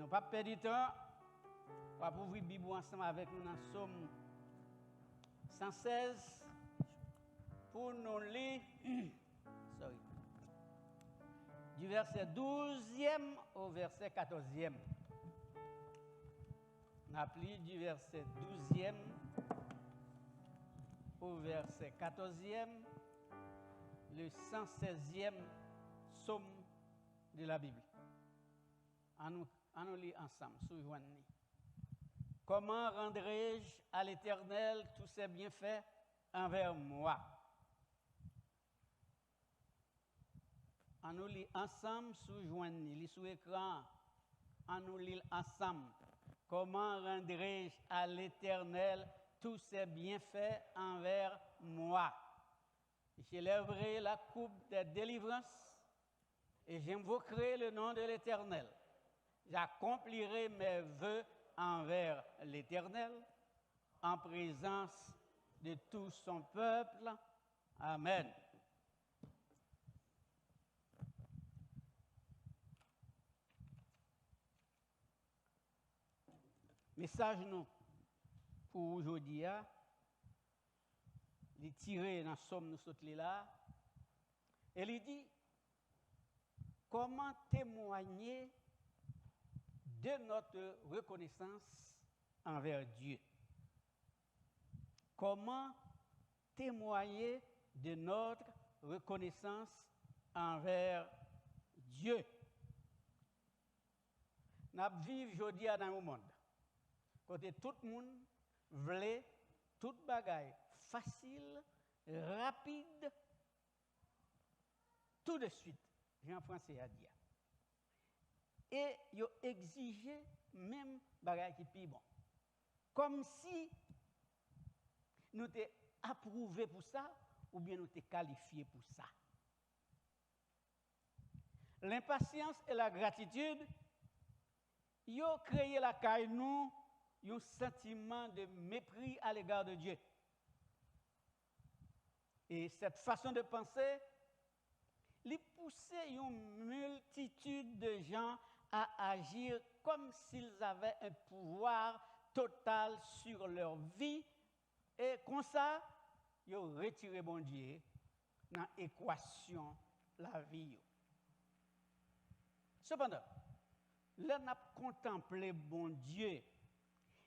Nous pas perdre du temps. On va ouvrir la Bible ensemble avec nous dans Somme 116 pour nous lire du verset 12e au verset 14e. On appelle du verset 12e au verset 14e, le 116e psaume de la Bible. On nous lit ensemble, soujoignez. Comment rendrai-je à l'Éternel tous ses bienfaits envers moi? On nous lit ensemble, soujoignez, lit sous écran. On nous lit ensemble. Comment rendrai-je à l'Éternel tous ses bienfaits envers moi? J'élèverai la coupe de délivrance et j'invoquerai le nom de l'Éternel. J'accomplirai mes vœux envers l'Éternel en présence de tout son peuple. Amen. Message nous pour aujourd'hui, il tiré dans Somme nous sommes là, et il dit comment témoigner de notre reconnaissance envers Dieu. Comment témoigner de notre reconnaissance envers Dieu. Nous vivons aujourd'hui dans le monde. Côté tout le monde veut toute bagaille facile, rapide, tout de suite. J'ai en français à dire. Et ils exigent même bagaille qui plus bon. Comme si nous t'es approuvé pour ça ou bien nous t'es qualifié pour ça. L'impatience et la gratitude, ils ont créé la caille nous un sentiment de mépris à l'égard de Dieu. Et cette façon de penser, il pousse une multitude de gens à agir comme s'ils avaient un pouvoir total sur leur vie. Et comme ça, ils ont retiré bon Dieu dans l'équation la vie. Cependant, là, nous avons contemplé bon Dieu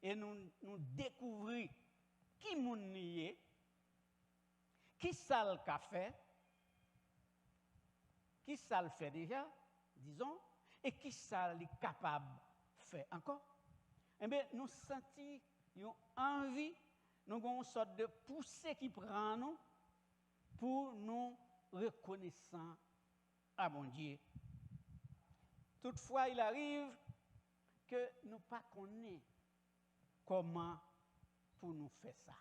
et nous découvrons qui moun est, qui ça le fait, qui ça le fait déjà, disons, et qui ça est capable de faire encore. Eh bien, nous sentons une envie, nous avons une sorte de poussée qui prend nous pour nous reconnaissant à mon Dieu. Toutefois, il arrive que nous ne connaissons pas comment pour nous faire ça.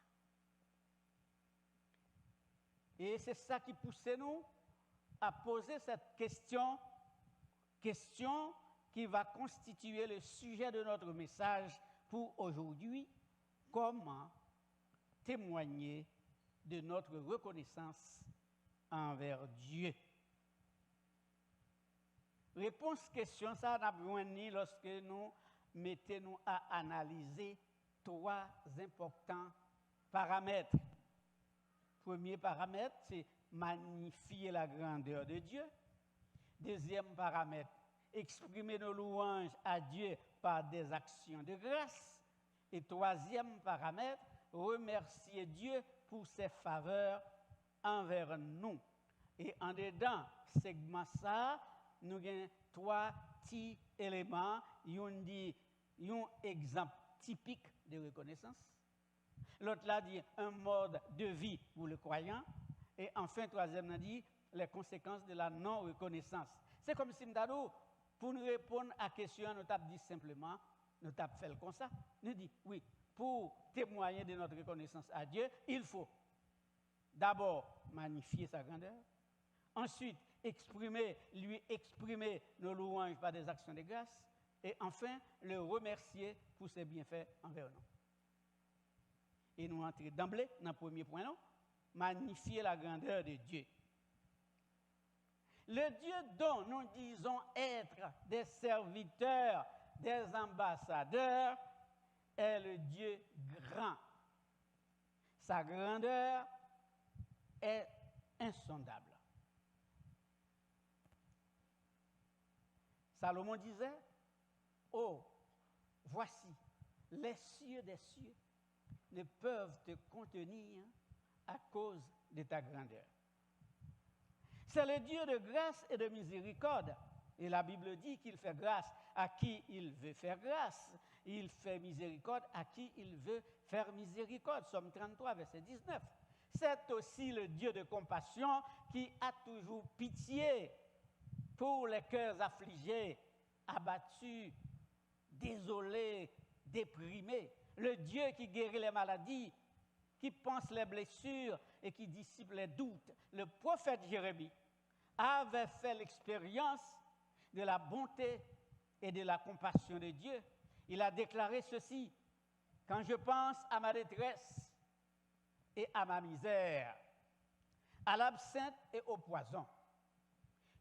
Et c'est ça qui pousse nous à poser cette question qui va constituer le sujet de notre message pour aujourd'hui. Comment témoigner de notre reconnaissance envers Dieu? Réponse question ça n'a besoin ni lorsque nous mettons à analyser trois importants paramètres. Premier paramètre, c'est magnifier la grandeur de Dieu. Deuxième paramètre, exprimer nos louanges à Dieu par des actions de grâce. Et troisième paramètre, remercier Dieu pour ses faveurs envers nous. Et en dedans, segment ça, nous avons trois petits éléments. Il dit un exemple typique de reconnaissance. L'autre là dit un mode de vie pour le croyant. Et enfin, troisième là dit les conséquences de la non-reconnaissance. C'est comme si nous, pour nous répondre à la question, nous avons dit simplement, nous avons fait comme ça. Nous dit oui, pour témoigner de notre reconnaissance à Dieu, il faut d'abord magnifier sa grandeur. Ensuite, lui exprimer nos louanges par des actions de grâce. Et enfin, le remercier pour ses bienfaits envers nous. Et nous entrons d'emblée dans le premier point, non? Magnifier la grandeur de Dieu. Le Dieu dont nous disons être des serviteurs des ambassadeurs est le Dieu grand. Sa grandeur est insondable. Salomon disait, oh, voici, les cieux des cieux ne peuvent te contenir à cause de ta grandeur. C'est le Dieu de grâce et de miséricorde. Et la Bible dit qu'il fait grâce à qui il veut faire grâce. Il fait miséricorde à qui il veut faire miséricorde. Somme 33, verset 19. C'est aussi le Dieu de compassion qui a toujours pitié pour les cœurs affligés, abattus, désolés, déprimés. Le Dieu qui guérit les maladies, qui pense les blessures et qui dissipe les doutes. Le prophète Jérémie avait fait l'expérience de la bonté et de la compassion de Dieu. Il a déclaré ceci: quand je pense à ma détresse et à ma misère, à l'absinthe et au poison,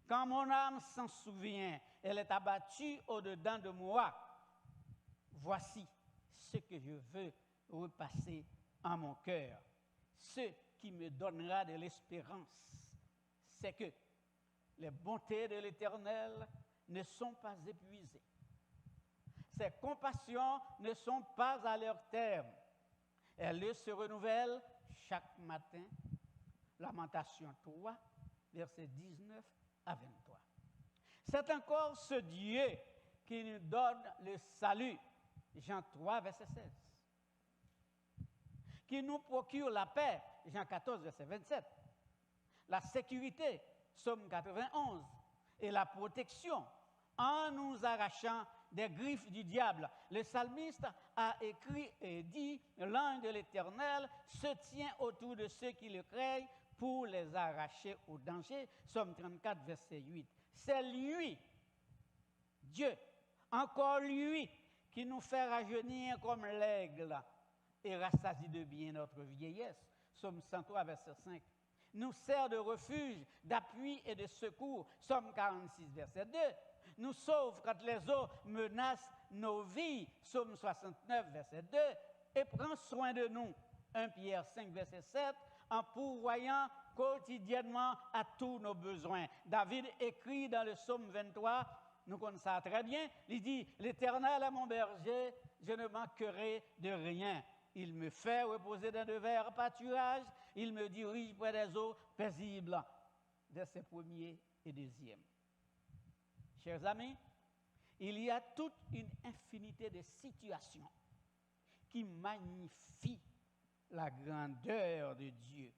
quand mon âme s'en souvient, elle est abattue au-dedans de moi, voici ce que je veux repasser en mon cœur. Ce qui me donnera de l'espérance, c'est que les bontés de l'Éternel ne sont pas épuisées. Ses compassions ne sont pas à leur terme. Elles se renouvellent chaque matin. Lamentation 3, versets 19 à 23. C'est encore ce Dieu qui nous donne le salut. Jean 3, verset 16. Qui nous procure la paix. Jean 14, verset 27. La sécurité. Psaume 91. Et la protection en nous arrachant des griffes du diable. Le psalmiste a écrit et dit, l'ange de l'Éternel se tient autour de ceux qui le craignent pour les arracher au danger. Psaume 34, verset 8. C'est lui, Dieu, encore lui, qui nous fait rajeunir comme l'aigle et rassasie de bien notre vieillesse. Psaume 103, verset 5. Nous sert de refuge, d'appui et de secours. Psaume 46, verset 2. Nous sauve quand les eaux menacent nos vies. Psaume 69, verset 2. Et prend soin de nous. 1 Pierre 5, verset 7. En pourvoyant quotidiennement à tous nos besoins. David écrit dans le psaume 23, nous connaissons ça très bien, il dit, l'Éternel est mon berger, je ne manquerai de rien. Il me fait reposer dans de verts pâturages, il me dirige près des eaux paisibles. Versets 1er et 2e. Chers amis, il y a toute une infinité de situations qui magnifient la grandeur de Dieu.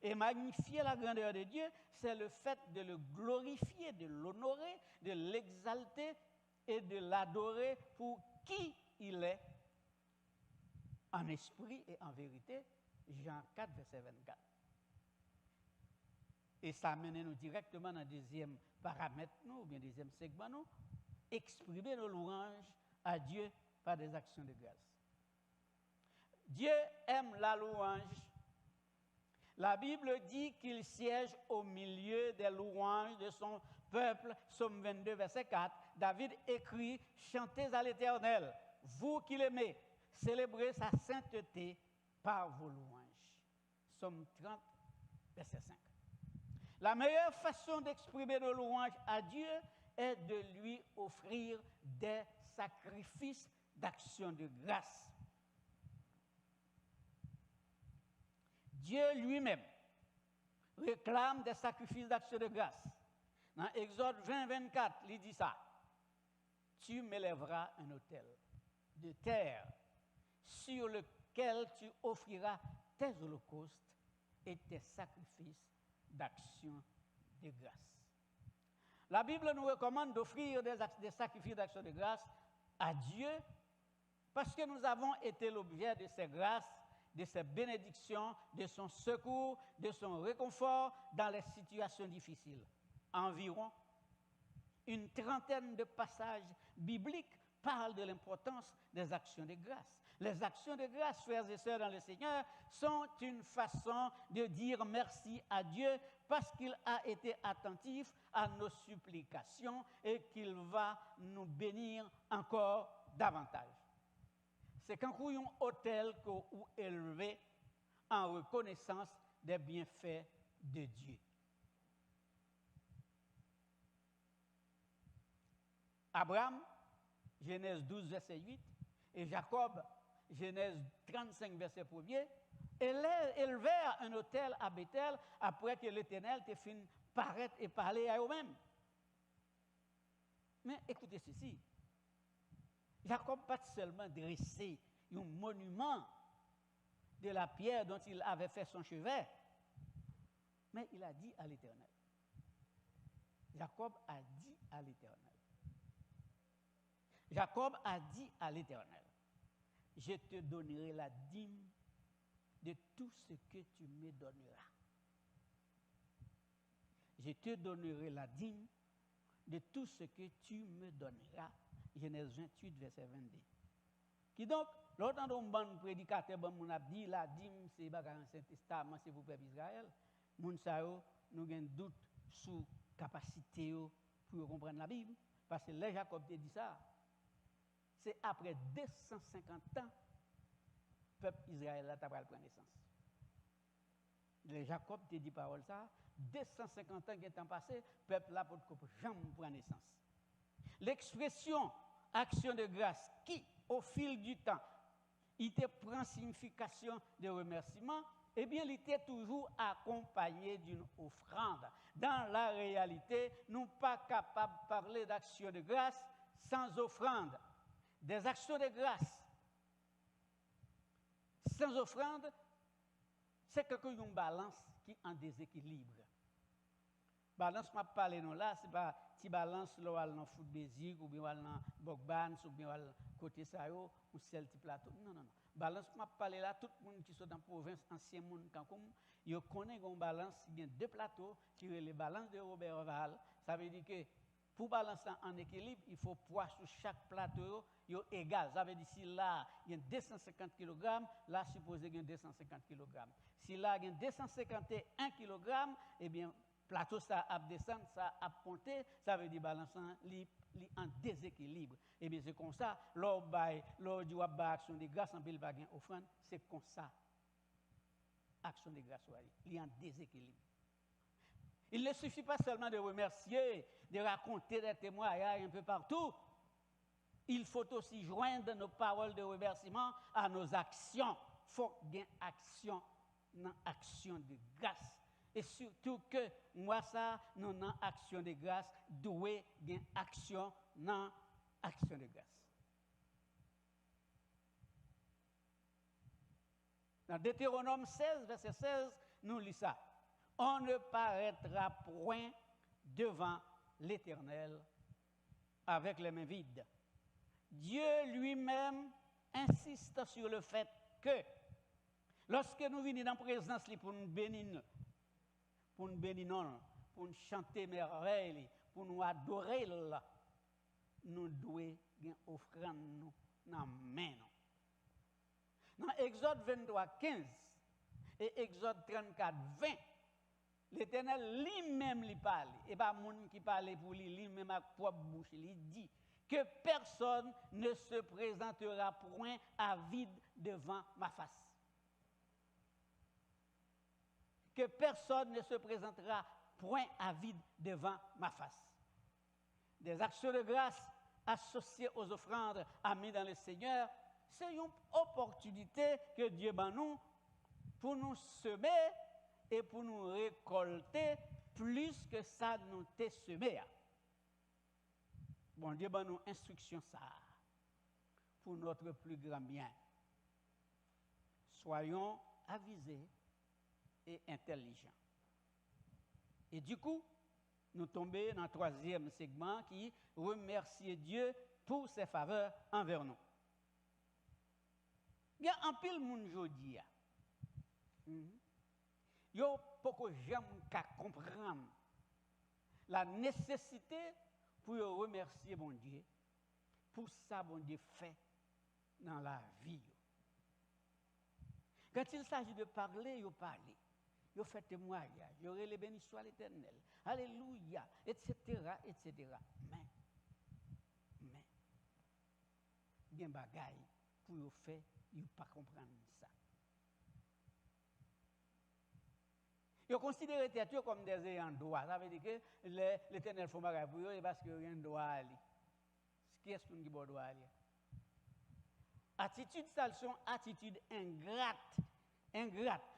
Et magnifier la grandeur de Dieu, c'est le fait de le glorifier, de l'honorer, de l'exalter et de l'adorer pour qui il est, en esprit et en vérité. Jean 4, verset 24. Et ça amène nous directement dans le deuxième paramètre, ou bien deuxième segment, nous, exprimer nos louanges à Dieu par des actions de grâce. Dieu aime la louange. La Bible dit qu'il siège au milieu des louanges de son peuple. Psaume 22, verset 4. David écrit, chantez à l'Éternel, vous qui l'aimez, célébrez sa sainteté par vos louanges. Psaume 30, verset 5. La meilleure façon d'exprimer nos louanges à Dieu est de lui offrir des sacrifices d'action de grâce. Dieu lui-même réclame des sacrifices d'action de grâce. Dans Exode 20, 24, il dit ça. Tu m'élèveras un autel de terre sur lequel tu offriras tes holocaustes et tes sacrifices d'action de grâce. La Bible nous recommande d'offrir des sacrifices d'action de grâce à Dieu parce que nous avons été l'objet de ses grâces, de ses bénédictions, de son secours, de son réconfort dans les situations difficiles. Environ une trentaine de passages bibliques parlent de l'importance des actions de grâce. Les actions de grâce, frères et sœurs dans le Seigneur, sont une façon de dire merci à Dieu parce qu'il a été attentif à nos supplications et qu'il va nous bénir encore davantage. C'est quand nous avons un autel ou élevé en reconnaissance des bienfaits de Dieu. Abraham, Genèse 12, verset 8, et Jacob, Genèse 35, verset 1er, élevèrent un autel à Bethel après que l'Éternel t'ait fait paraître et parler à eux-mêmes. Mais écoutez ceci, Jacob n'a pas seulement dressé un monument de la pierre dont il avait fait son chevet, mais il a dit à l'Éternel. Jacob a dit à l'Éternel. Jacob a dit à l'Éternel, je te donnerai la dîme de tout ce que tu me donneras. Je te donnerai la dîme de tout ce que tu me donneras. Genèse 28, verset 22. Qui donc, l'autre un bon prédicateur, on a dit la dîme, c'est un Saint-Testament, c'est pour le peuple Israël. Nous avons un doute sur la capacité pour comprendre la Bible. Parce que là, Jacob te dit ça. C'est après 250 ans, le peuple Israël a pris naissance. Jacob te dit parole ça. 250 ans qui est passé, le peuple là pour jamais prendre naissance. L'expression action de grâce qui, au fil du temps, il te prend signification de remerciement, eh bien, il était toujours accompagné d'une offrande. Dans la réalité, nous ne sommes pas capables de parler d'action de grâce sans offrande. Des actions de grâce sans offrande, c'est quelque chose une balance qui est en déséquilibre. Balance, je ne parle pas là, c'est pas si balance là dans foot basique ou bien dans bogbans ou bien côté ça ou celle type plateau. Non. Balance, je ne parle pas là, tout le monde qui sont dans la province, ancien monde comme ils connaissent une balance, il y a deux plateaux qui sont les balances de Robert Val. Ça veut dire que pour balancer en équilibre, il faut poids sur chaque plateau est égal. Ça veut dire si là, il y a 250 kg, là, supposé qu'il y a 250 kg. Si là, il y a 251 kg, eh bien, plateau, ça a descendu, ça a monté, ça veut dire balançant en déséquilibre. Eh bien, c'est comme ça, lors du action de grâce en pile bagage offrande, c'est comme ça. Action de grâce, il y a en déséquilibre. Il ne suffit pas seulement de remercier, de raconter des témoignages un peu partout. Il faut aussi joindre nos paroles de remerciement à nos actions. Il faut qu'il y ait action dans action de grâce. Et surtout que moi, ça, nous avons action de grâce, doué d'une action dans action de grâce. Dans Deutéronome 16, verset 16, nous lisons ça. On ne paraîtra point devant l'Éternel avec les mains vides. Dieu lui-même insiste sur le fait que lorsque nous venons dans la présence pour nous bénir, pour nous chanter merveille, pour nous adorer, nous devons offrir nous dans la main. Dans Exode 23, 15 et Exode 34, 20, l'Éternel lui-même lui parle, et pas monde qui parle pour lui-même à propre bouche, il dit que personne ne se présentera point à vide devant ma face. Que personne ne se présentera point à vide devant ma face. Des actions de grâce associées aux offrandes amises dans le Seigneur, c'est une opportunité que Dieu m'a nous pour nous semer et pour nous récolter plus que ça nous t'est semé. Bon Dieu m'a nous instruction ça pour notre plus grand bien. Soyons avisés et intelligents. Et du coup, nous tombons dans le troisième segment qui remercie Dieu pour ses faveurs envers nous. Il y a un pile monde jodi. Yo poko jamais qu'à comprendre la nécessité pour remercier mon Dieu pour ça bon Dieu fait dans la vie. Quand il s'agit de parler, il parle. Il fait témoignage, il aurait les bénis soit l'Éternel. Alléluia, etc., etc. Mais, il y a des bagailles pour le faire, il ne pas comprendre ça. Ils considèrent les têtes comme des ayants droit. Ça veut dire que l'Éternel fait bagaille pour eux parce qu'il y a un droit à aller. Qui est-ce qui a droit à aller? Attitude, ça sont attitudes ingrates.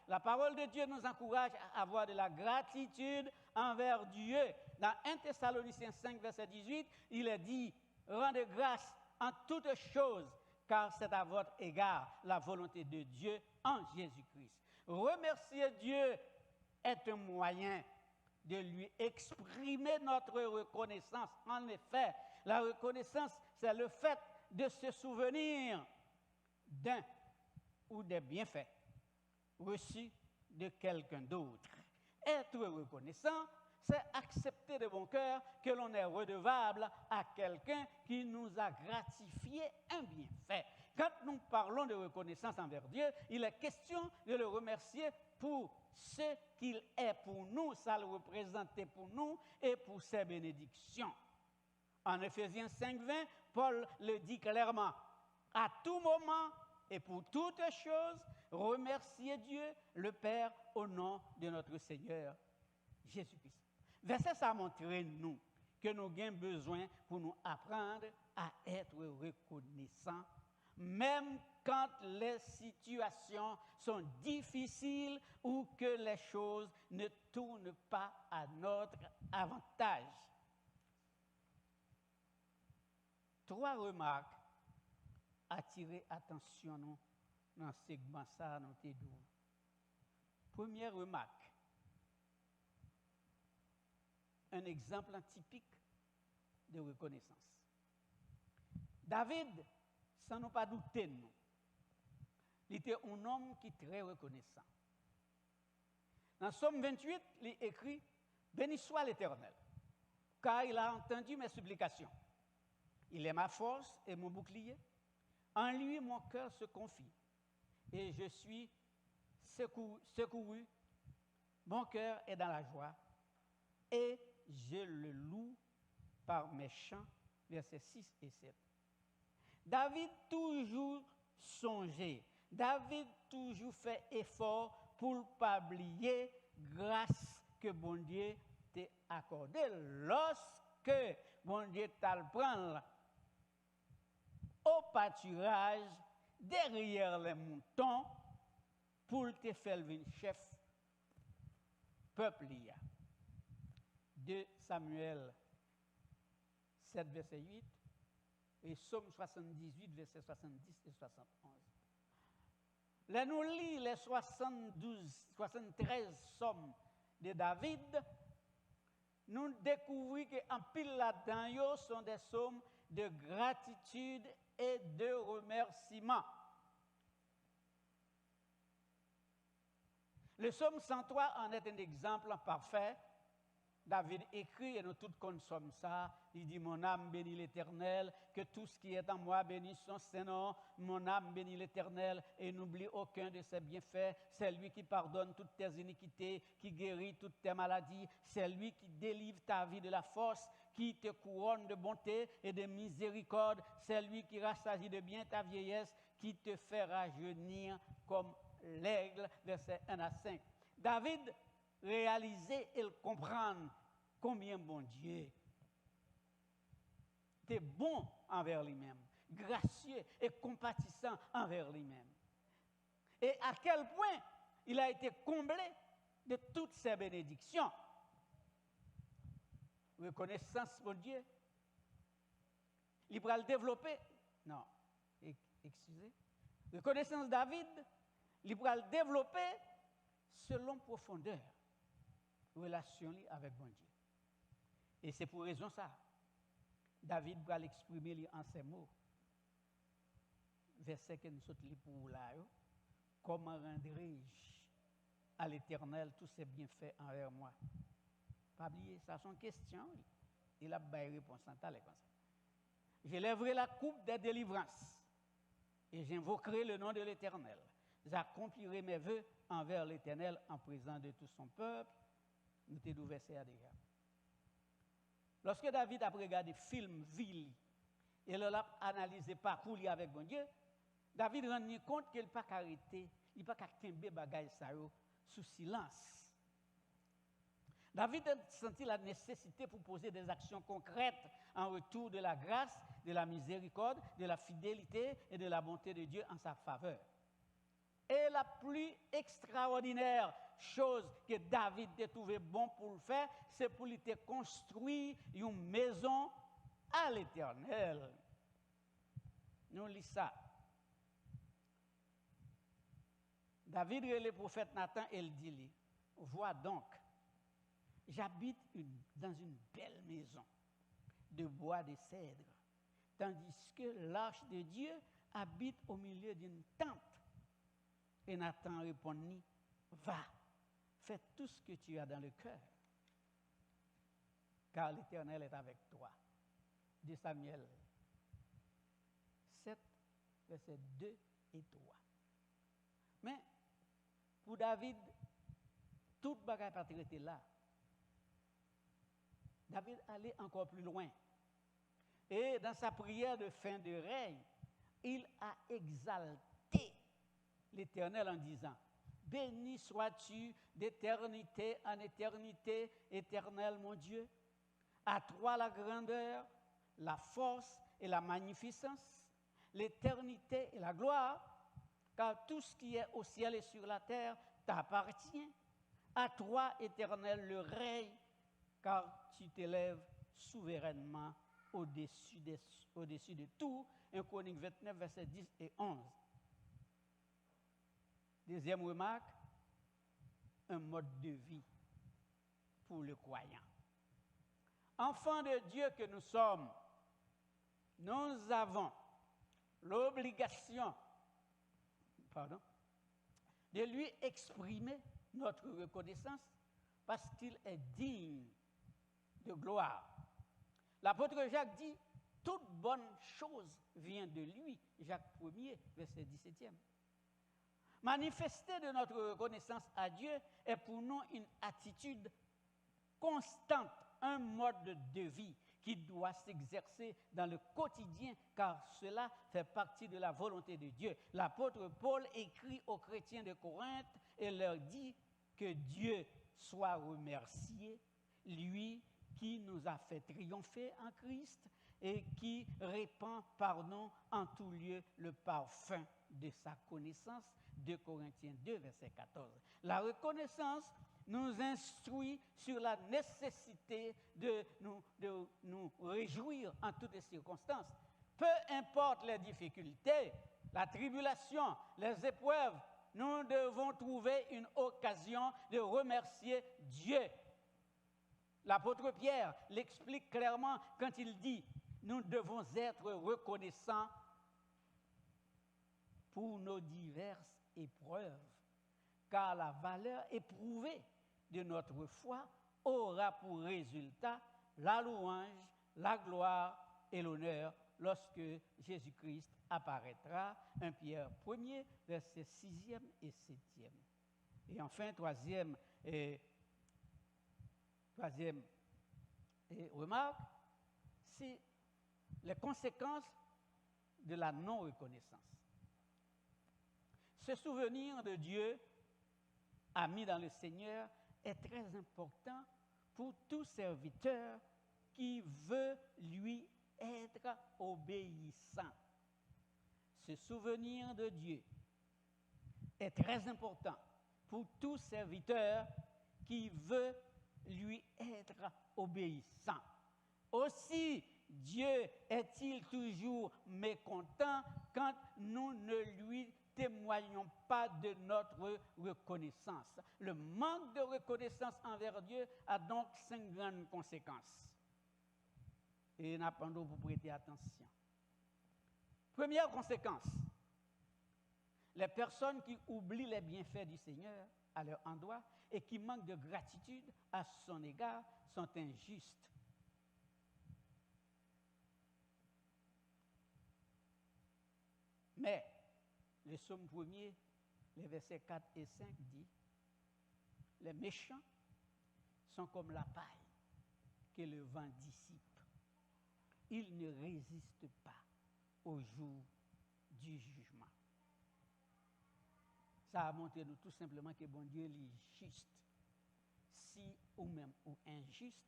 La parole de Dieu nous encourage à avoir de la gratitude envers Dieu. Dans 1 Thessaloniciens 5, verset 18, il est dit, rendez grâce en toutes choses, car c'est à votre égard la volonté de Dieu en Jésus-Christ. Remercier Dieu est un moyen de lui exprimer notre reconnaissance. En effet, la reconnaissance, c'est le fait de se souvenir d'un ou des bienfaits reçus de quelqu'un d'autre. Être reconnaissant, c'est accepter de bon cœur que l'on est redevable à quelqu'un qui nous a gratifié un bienfait. Quand nous parlons de reconnaissance envers Dieu, il est question de le remercier pour ce qu'il est pour nous, ça le représente pour nous et pour ses bénédictions. En Éphésiens 5:20, Paul le dit clairement, à tout moment et pour toutes choses, remerciez Dieu, le Père, au nom de notre Seigneur Jésus-Christ. Verset ça montre nous que nous avons besoin pour nous apprendre à être reconnaissants, même quand les situations sont difficiles ou que les choses ne tournent pas à notre avantage. 3 remarques attirer attention nous dans ce segment ça nous te dit. Première remarque, un exemple typique de reconnaissance. David, sans nous pas douter nous, il était un homme qui est très reconnaissant. Dans Somme 28, il écrit « Béni soit l'Éternel, car il a entendu mes supplications. Il est ma force et mon bouclier. En lui, mon cœur se confie, et je suis secouru. Mon cœur est dans la joie, et je le loue par mes chants. » Versets 6 et 7. David toujours songé, David toujours fait effort pour ne pas oublier grâce que bon Dieu t'a accordée. Lorsque bon Dieu t'a le prendre au pâturage, derrière les moutons, pour te faire le chef peuple. 2 Samuel 7, verset 8, et Somme 78, verset 70 et 71. Là, nous lisons les 73 Sommes de David, nous découvrons qu'en pile là-dedans, sont des psaumes de gratitude et de remerciement. Le psaume 103 en est un exemple parfait. David écrit, et nous tous consommons ça, il dit, mon âme bénit l'Éternel, que tout ce qui est en moi bénisse son Saint-Nom, mon âme bénit l'Éternel, et n'oublie aucun de ses bienfaits, c'est lui qui pardonne toutes tes iniquités, qui guérit toutes tes maladies, c'est lui qui délivre ta vie de la force, qui te couronne de bonté et de miséricorde, c'est lui qui rassasie de bien ta vieillesse, qui te fait rajeunir comme l'aigle, versets 1 à 5. David réaliser et comprendre combien bon Dieu était bon envers lui-même, gracieux et compatissant envers lui-même. Et à quel point il a été comblé de toutes ses bénédictions. Reconnaissance pour Dieu. Il va le développer. Non, excusez. Reconnaissance David, il va le développer selon profondeur. Relation avec bon Dieu. Et c'est pour raison ça. David va l'exprimer en ces mots. Verset que nous sommes pour là. Comment rendrai-je à l'Éternel tous ses bienfaits envers moi? Pas oublier, ça sont questions. Il a une réponse comme ça. Je lèverai la coupe des délivrances et j'invoquerai le nom de l'Éternel. j'accomplirai mes vœux envers l'Éternel en présence de tout son peuple. Nous t'ai verset déjà. Lorsque David a regardé film ville et l'a analysé parcours avec bon Dieu, David rend compte qu'il n'a pas arrêté, il n'a pas qu'à bagaille ça sous silence. David a senti la nécessité pour poser des actions concrètes en retour de la grâce, de la miséricorde, de la fidélité et de la bonté de Dieu en sa faveur. Et la plus extraordinaire chose que David a trouvé bon pour le faire, c'est pour lui construire une maison à l'Éternel. Nous lisons ça. David et le prophète Nathan, il dit, vois donc, j'habite dans une belle maison de bois de cèdre, tandis que l'arche de Dieu habite au milieu d'une tente. Et Nathan répondit, va, fais tout ce que tu as dans le cœur, car l'Éternel est avec toi. 2 Samuel 7, versets 2 et 3. Mais pour David, toute bagaille pas traité là. David allait encore plus loin. Et dans sa prière de fin de règne, il a exalté l'Éternel en disant, béni sois-tu d'éternité en éternité, Éternel mon Dieu. À toi la grandeur, la force et la magnificence, l'éternité et la gloire, car tout ce qui est au ciel et sur la terre t'appartient. À toi, Éternel, le règne, car tu t'élèves souverainement au-dessus de tout. 1 Chronique 29, versets 10 et 11. Deuxième remarque, un mode de vie pour le croyant. Enfants de Dieu que nous sommes, nous avons l'obligation, de lui exprimer notre reconnaissance parce qu'il est digne de gloire. L'apôtre Jacques dit, toute bonne chose vient de lui, Jacques 1er, verset 17e. Manifester de notre reconnaissance à Dieu est pour nous une attitude constante, un mode de vie qui doit s'exercer dans le quotidien, car cela fait partie de la volonté de Dieu. L'apôtre Paul écrit aux chrétiens de Corinthe et leur dit que Dieu soit remercié, lui qui nous a fait triompher en Christ et qui répand par nous en tout lieu le parfum de sa connaissance. 2 Corinthiens 2, verset 14. La reconnaissance nous instruit sur la nécessité de nous réjouir en toutes les circonstances. Peu importe les difficultés, la tribulation, les épreuves, nous devons trouver une occasion de remercier Dieu. L'apôtre Pierre l'explique clairement quand il dit « Nous devons être reconnaissants pour nos diverses épreuves, car la valeur éprouvée de notre foi aura pour résultat la louange, la gloire et l'honneur lorsque Jésus-Christ apparaîtra. 1 Pierre 1er, versets 6e et 7e. Et enfin, troisième remarque, c'est les conséquences de la non-reconnaissance. Ce souvenir de Dieu, ami dans le Seigneur, est très important pour tout serviteur qui veut lui être obéissant. Ce souvenir de Dieu est très important pour tout serviteur qui veut lui être obéissant. Aussi, Dieu est-il toujours mécontent quand nous ne lui témoignons pas de notre reconnaissance. Le manque de reconnaissance envers Dieu a donc 5 grandes conséquences. Et nous apprenons pour prêter attention. Première conséquence, les personnes qui oublient les bienfaits du Seigneur à leur endroit et qui manquent de gratitude à son égard sont injustes. Mais le psaume 1er les versets 4 et 5 dit, les méchants sont comme la paille que le vent dissipe. Ils ne résistent pas au jour du jugement. Ça a montré nous tout simplement que bon Dieu est juste. Si ou même ou injuste,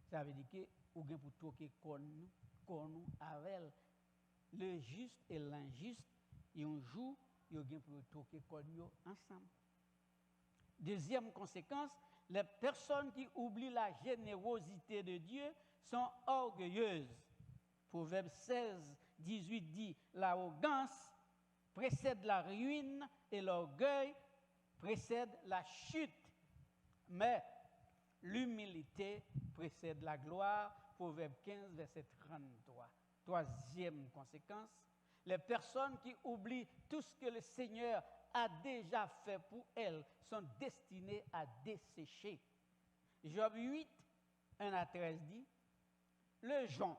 ça veut dire que ou bien pour toquer qu'on nous avec le juste et l'injuste, et un jour, il y a pour toquer qu'on nous ensemble. Deuxième conséquence, les personnes qui oublient la générosité de Dieu sont orgueilleuses. Proverbe 16, 18 dit, l'arrogance précède la ruine et l'orgueil précède la chute. Mais l'humilité précède la gloire. Proverbe 15, verset 33. Troisième conséquence, les personnes qui oublient tout ce que le Seigneur a déjà fait pour elles sont destinées à dessécher. Job 8, 1 à 13 dit, le jonc,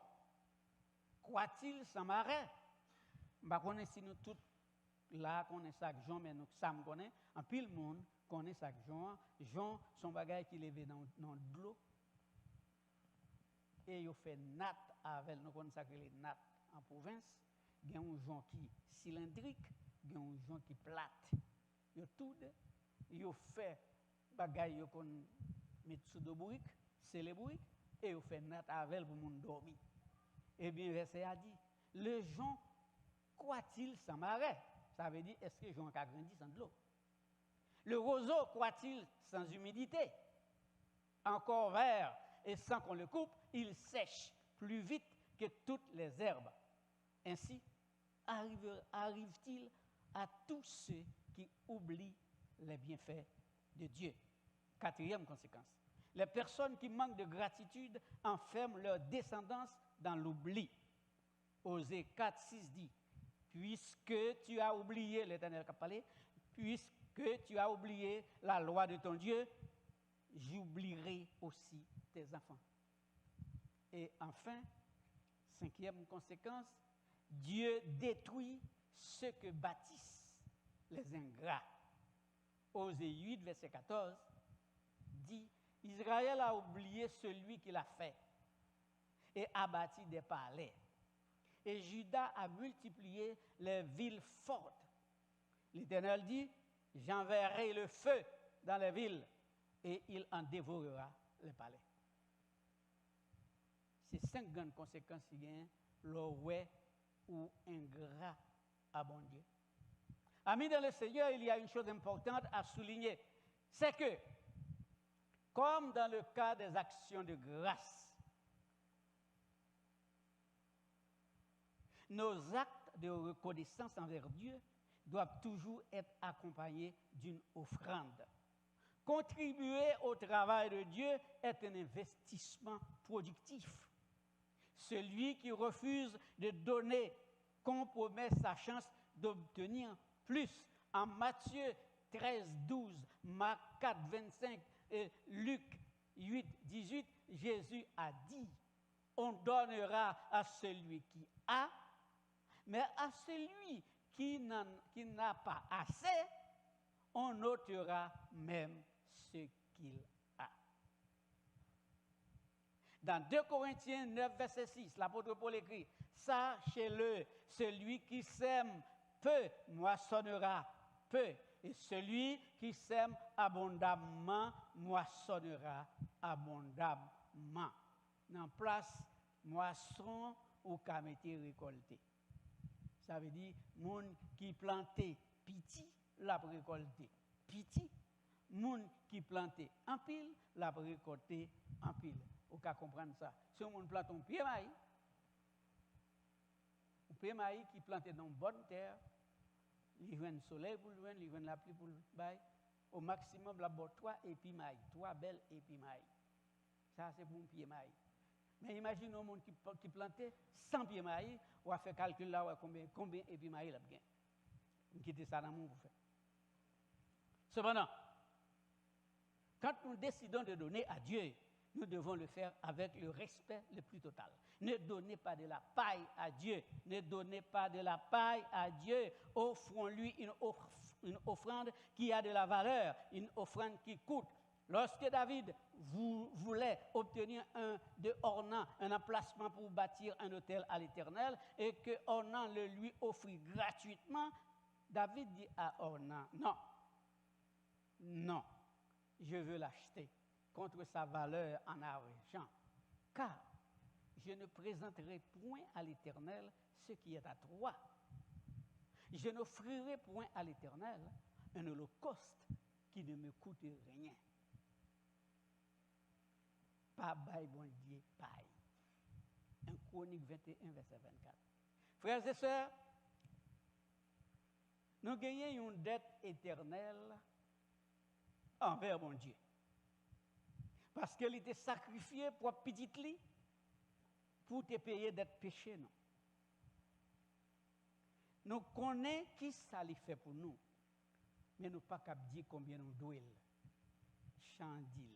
croit-il sans marais? Je ne sais pas si nous tous là connaissons ça jonc, mais nous savons connaît. En pile monde connaît ça jonc. Jonc, son bagage qui levé dans de l'eau. Et il fait natte avec, nous connaissons ça que les nattes en province. Il y a un jonc qui est cylindrique, il y a un jonc qui est plate. Il y a tout, il fait bagage qu'on met sous de bourrique, c'est les bourriques, et il fait natte avec pour monde dormir. Eh bien, verset a dit, le jonc croit-il sans marais? Ça veut dire, est-ce que le jonc a grandi sans de l'eau? Le roseau croit-il sans humidité? Encore vert, et sans qu'on le coupe, il sèche plus vite que toutes les herbes. Ainsi, arrive-t-il à tous ceux qui oublient les bienfaits de Dieu? Quatrième conséquence, les personnes qui manquent de gratitude enferment leur descendance dans l'oubli. Osée 4, 6 dit, puisque tu as oublié, l'Éternel qui a parlé, puisque tu as oublié la loi de ton Dieu, j'oublierai aussi tes enfants. Et enfin, cinquième conséquence, Dieu détruit ce que bâtissent les ingrats. Osée 8, verset 14, dit, Israël a oublié celui qui l'a fait et a bâti des palais. Et Juda a multiplié les villes fortes. L'Éternel dit, j'enverrai le feu dans les villes et il en dévorera les palais. C'est 5 grandes conséquences qui viennent, le ouais ou ingrat à bon Dieu. Amis dans le Seigneur, il y a une chose importante à souligner, c'est que, comme dans le cas des actions de grâce, nos actes de reconnaissance envers Dieu doivent toujours être accompagnés d'une offrande. Contribuer au travail de Dieu est un investissement productif. Celui qui refuse de donner compromet sa chance d'obtenir plus. En Matthieu 13, 12, Marc 4, 25 et Luc 8, 18, Jésus a dit, on donnera à celui qui a, mais à celui qui n'a pas assez, on ôtera même ce qu'il a. Dans 2 Corinthiens 9, verset 6, l'apôtre Paul écrit, sachez-le, celui qui sème peu moissonnera peu, et celui qui sème abondamment moissonnera abondamment. Dans place moisson ou kamete récolté. Ça veut dire, moun qui planté petit, l'a récolté petit. Moun qui planté en pile, l'a récolté en pile. Vous pouvez comprendre ça. Si on plante un pied maïs, qui planté dans une bonne terre, il y a le soleil pour le il y a la pluie pour le bail, au maximum, la botte 3 épis maïs, 3 belles épis maïs. Ça, c'est pour un pied maïs. Mais imaginez un monde qui plantait 100 pieds maïs, on va faire calcul là, combien épis maïs il a bien. Vous quittez ça dans le monde, vous faites. Cependant, quand nous décidons de donner à Dieu, nous devons le faire avec le respect le plus total. Ne donnez pas de la paille à Dieu. Ne donnez pas de la paille à Dieu. Offrons-lui une une offrande qui a de la valeur, une offrande qui coûte. Lorsque David voulait obtenir de Ornan un emplacement pour bâtir un autel à l'Éternel et que Ornan le lui offrit gratuitement, David dit à Ornan, non, je veux l'acheter contre sa valeur en argent, car je ne présenterai point à l'Éternel ce qui est à toi. Je n'offrirai point à l'Éternel un holocauste qui ne me coûte rien. Pas bail bon Dieu, paille. 1 Chronique 21, verset 24. Frères et sœurs, nous gagnons une dette éternelle envers mon Dieu. Parce qu'il était sacrifié pour petit lit pour te payer d'être péché, non. Nous connaissons qui ça lui fait pour nous, mais nous pas capable dire combien nous doit. Chandil.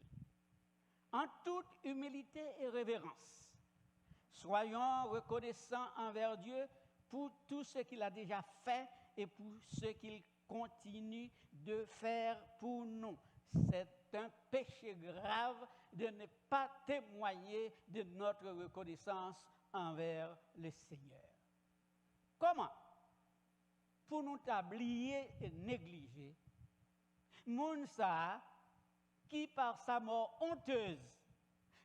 En toute humilité et révérence, soyons reconnaissants envers Dieu pour tout ce qu'il a déjà fait et pour ce qu'il continue de faire pour nous. C'est un péché grave de ne pas témoigner de notre reconnaissance envers le Seigneur. Comment? Pour nous oublier et négliger, Mounsa, qui par sa mort honteuse,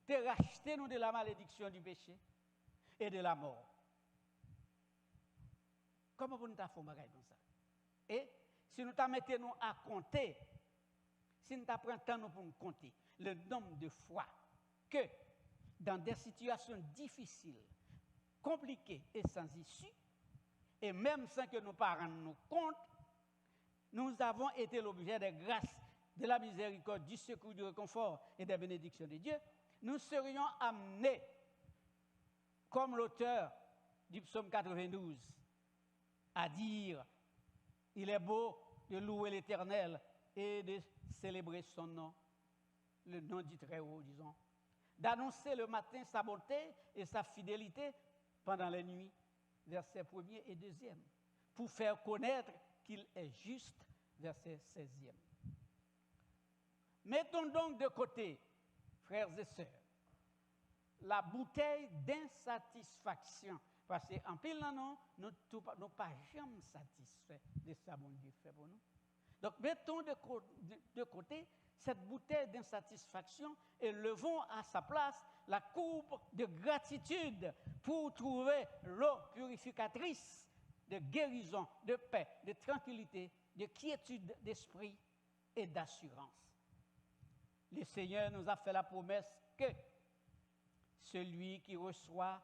t'a racheté nous de la malédiction du péché et de la mort. Comment vous nous faire un bagage comme ça? Et si nous mettons à compter, si nous prenons temps pour nous compter le nombre de fois que dans des situations difficiles, compliquées et sans issue, et même sans que nos parents nous comptent, nous avons été l'objet des grâces, de la miséricorde, du secours, du réconfort et des bénédictions de Dieu, nous serions amenés, comme l'auteur du psaume 92, à dire « Il est beau de louer l'Éternel et de célébrer son nom, le nom du Très-Haut, disons, d'annoncer le matin sa bonté et sa fidélité pendant les nuits, versets 1er et 2e, pour faire connaître qu'il est juste, verset 16e. Mettons donc de côté, frères et sœurs, la bouteille d'insatisfaction, parce qu'en pile, non, nous ne pas jamais satisfaits de ça, bon Dieu fait pour nous. Donc, mettons de côté cette bouteille d'insatisfaction et levons à sa place la coupe de gratitude pour trouver l'eau purificatrice de guérison, de paix, de tranquillité, de quiétude d'esprit et d'assurance. Le Seigneur nous a fait la promesse que celui qui reçoit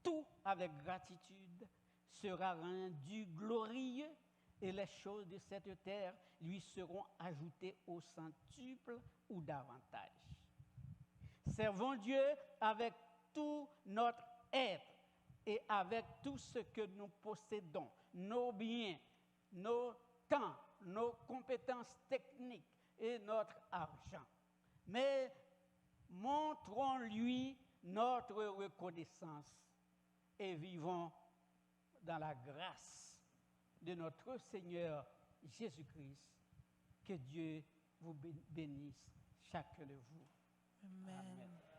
tout avec gratitude sera rendu glorieux et les choses de cette terre lui seront ajoutées au centuple ou davantage. Servons Dieu avec tout notre être et avec tout ce que nous possédons, nos biens, nos temps, nos compétences techniques et notre argent. Mais montrons-lui notre reconnaissance et vivons dans la grâce de notre Seigneur Jésus-Christ. Que Dieu vous bénisse, chacun de vous. Amen. Amen.